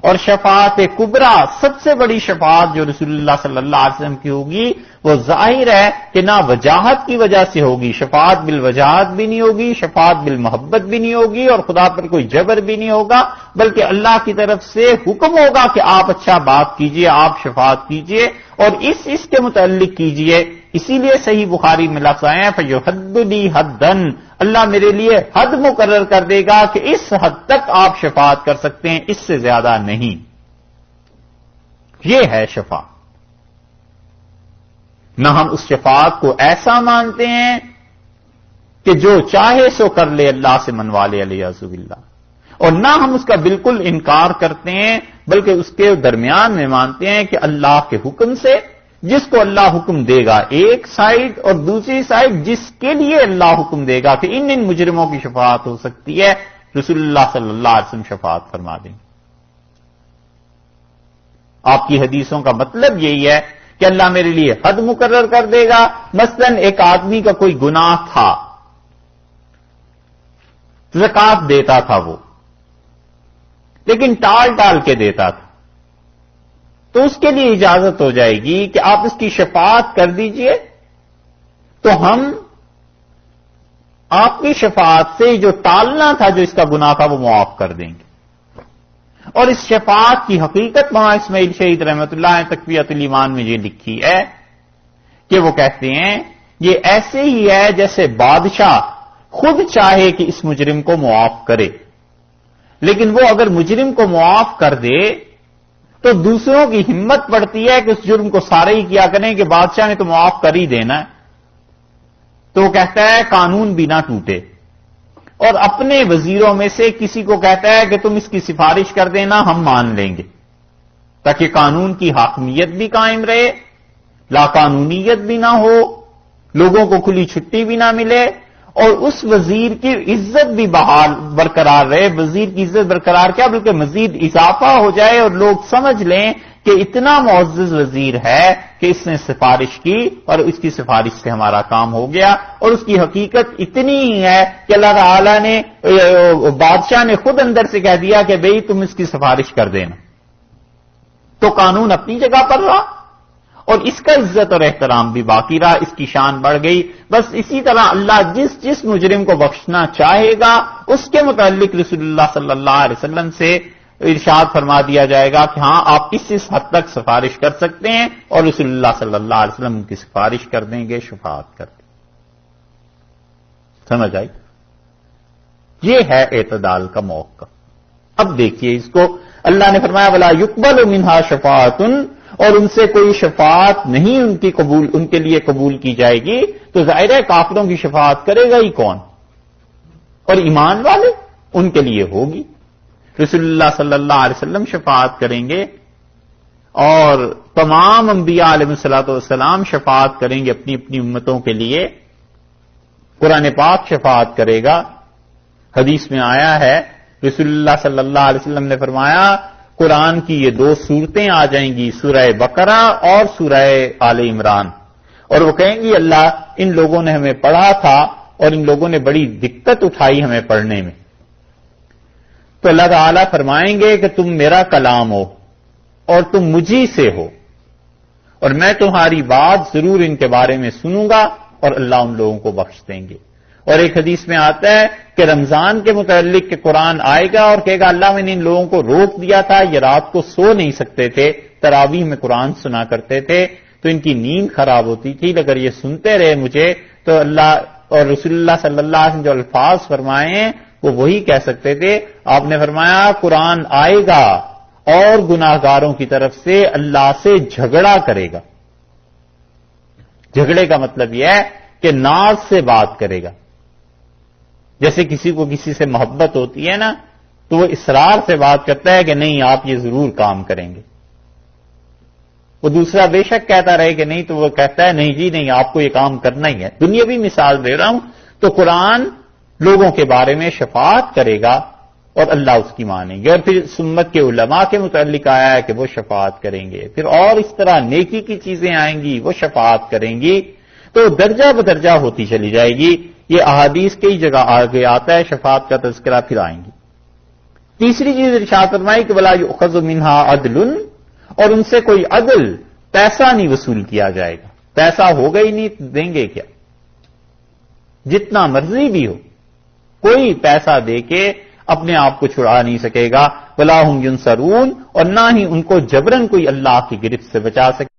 اور شفاعت کبریٰ، سب سے بڑی شفاعت جو رسول اللہ صلی اللہ علیہ وسلم کی ہوگی، وہ ظاہر ہے کہ نہ وجاہت کی وجہ سے ہوگی، شفاعت بالوجاہت بھی نہیں ہوگی، شفاعت بالمحبت بھی نہیں ہوگی، اور خدا پر کوئی جبر بھی نہیں ہوگا، بلکہ اللہ کی طرف سے حکم ہوگا کہ آپ اچھا بات کیجئے، آپ شفاعت کیجئے اور اس کے متعلق کیجئے۔ اسی لیے صحیح بخاری میں لفظ آئے ہیں فَيُحَدُّ لِي حَدًّا، اللہ میرے لیے حد مقرر کر دے گا کہ اس حد تک آپ شفاعت کر سکتے ہیں، اس سے زیادہ نہیں۔ یہ ہے شفاعت۔ نہ ہم اس شفاعت کو ایسا مانتے ہیں کہ جو چاہے سو کر لے، اللہ سے منوا لے علیہ باللہ، اور نہ ہم اس کا بالکل انکار کرتے ہیں، بلکہ اس کے درمیان میں مانتے ہیں کہ اللہ کے حکم سے جس کو اللہ حکم دے گا ایک سائڈ، اور دوسری سائڈ جس کے لیے اللہ حکم دے گا کہ ان مجرموں کی شفاعت ہو سکتی ہے، رسول اللہ صلی اللہ علیہ وسلم شفاعت فرما دیں گے۔ آپ کی حدیثوں کا مطلب یہی ہے کہ اللہ میرے لیے حد مقرر کر دے گا۔ مثلا ایک آدمی کا کوئی گناہ تھا، زکات دیتا تھا وہ، لیکن ٹال ٹال کے دیتا تھا، تو اس کے لیے اجازت ہو جائے گی کہ آپ اس کی شفاعت کر دیجئے، تو ہم آپ کی شفاعت سے جو ٹالنا تھا، جو اس کا گناہ تھا، وہ معاف کر دیں گے۔ اور اس شفاعت کی حقیقت مولانا اسماعیل شہید رحمۃ اللہ علیہ تقویۃ الایمان میں یہ لکھی ہے کہ وہ کہتے ہیں یہ ایسے ہی ہے جیسے بادشاہ خود چاہے کہ اس مجرم کو معاف کرے، لیکن وہ اگر مجرم کو معاف کر دے تو دوسروں کی ہمت بڑھتی ہے کہ اس جرم کو سارے ہی کیا کریں کہ بادشاہ نے تو معاف کر ہی دینا ہے، تو وہ کہتا ہے قانون بھی نہ ٹوٹے، اور اپنے وزیروں میں سے کسی کو کہتا ہے کہ تم اس کی سفارش کر دینا، ہم مان لیں گے، تاکہ قانون کی حاکمیت بھی قائم رہے، لا قانونیت بھی نہ ہو، لوگوں کو کھلی چھٹی بھی نہ ملے، اور اس وزیر کی عزت بھی بحال برقرار رہے۔ وزیر کی عزت برقرار کیا بلکہ مزید اضافہ ہو جائے، اور لوگ سمجھ لیں کہ اتنا معزز وزیر ہے کہ اس نے سفارش کی اور اس کی سفارش سے ہمارا کام ہو گیا، اور اس کی حقیقت اتنی ہی ہے کہ اللہ تعالی نے، بادشاہ نے خود اندر سے کہہ دیا کہ بھئی تم اس کی سفارش کر دینا، تو قانون اپنی جگہ پر رہا اور اس کا عزت اور احترام بھی باقی رہا، اس کی شان بڑھ گئی۔ بس اسی طرح اللہ جس مجرم کو بخشنا چاہے گا اس کے متعلق رسول اللہ صلی اللہ علیہ وسلم سے ارشاد فرما دیا جائے گا کہ ہاں آپ اس حد تک سفارش کر سکتے ہیں، اور رسول اللہ صلی اللہ علیہ وسلم ان کی سفارش کر دیں گے، شفاعت کر دیں گے۔ سمجھ آئی؟ یہ ہے اعتدال کا موقع۔ اب دیکھیے اس کو، اللہ نے فرمایا ولا یقبل منہا شفاعۃ، اور ان سے کوئی شفاعت نہیں ان کے لیے قبول کی جائے گی، تو ظاہر ہے کافروں کی شفاعت کرے گا ہی کون؟ اور ایمان والے ان کے لیے ہوگی۔ رسول اللہ صلی اللہ علیہ وسلم شفاعت کریں گے، اور تمام انبیاء علیہ الصلوۃ والسلام شفاعت کریں گے اپنی اپنی امتوں کے لیے۔ قرآن پاک شفاعت کرے گا۔ حدیث میں آیا ہے رسول اللہ صلی اللہ علیہ وسلم نے فرمایا قرآن کی یہ دو صورتیں آ جائیں گی، سورہ بقرہ اور سورہ آل عمران، اور وہ کہیں گی اللہ ان لوگوں نے ہمیں پڑھا تھا اور ان لوگوں نے بڑی دقت اٹھائی ہمیں پڑھنے میں، تو اللہ تعالیٰ فرمائیں گے کہ تم میرا کلام ہو اور تم مجھی سے ہو، اور میں تمہاری بات ضرور ان کے بارے میں سنوں گا، اور اللہ ان لوگوں کو بخش دیں گے۔ اور ایک حدیث میں آتا ہے کہ رمضان کے متعلق کہ قرآن آئے گا اور کہے گا اللہ میں نے ان لوگوں کو روک دیا تھا، یہ رات کو سو نہیں سکتے تھے، تراویح میں قرآن سنا کرتے تھے تو ان کی نیند خراب ہوتی تھی، اگر یہ سنتے رہے مجھے تو اللہ اور رسول اللہ صلی اللہ علیہ وسلم جو الفاظ فرمائے ہیں وہ وہی کہہ سکتے تھے۔ آپ نے فرمایا قرآن آئے گا اور گناہگاروں کی طرف سے اللہ سے جھگڑا کرے گا۔ جھگڑے کا مطلب یہ ہے کہ ناز سے بات کرے گا، جیسے کسی کو کسی سے محبت ہوتی ہے نا تو وہ اصرار سے بات کرتا ہے کہ نہیں آپ یہ ضرور کام کریں گے، وہ دوسرا بے شک کہتا رہے کہ نہیں تو وہ کہتا ہے نہیں جی نہیں آپ کو یہ کام کرنا ہی ہے۔ دنیاوی مثال دے رہا ہوں۔ تو قرآن لوگوں کے بارے میں شفاعت کرے گا اور اللہ اس کی مانیں گے، اور پھر سنت کے علماء کے متعلق آیا ہے کہ وہ شفاعت کریں گے، پھر اور اس طرح نیکی کی چیزیں آئیں گی وہ شفاعت کریں گی، تو درجہ بدرجہ ہوتی چلی جائے گی۔ یہ احادیث کئی جگہ آگے آتا ہے، شفاعت کا تذکرہ پھر آئیں گی۔ تیسری چیز ارشاد فرمائی کہ ولا یؤخذ منها عدل، اور ان سے کوئی عدل پیسہ نہیں وصول کیا جائے گا، پیسہ ہوگا ہی نہیں دیں گے کیا، جتنا مرضی بھی ہو کوئی پیسہ دے کے اپنے آپ کو چھڑا نہیں سکے گا، ولا هم ينصرون، اور نہ ہی ان کو جبرن کوئی اللہ کی گرفت سے بچا سکے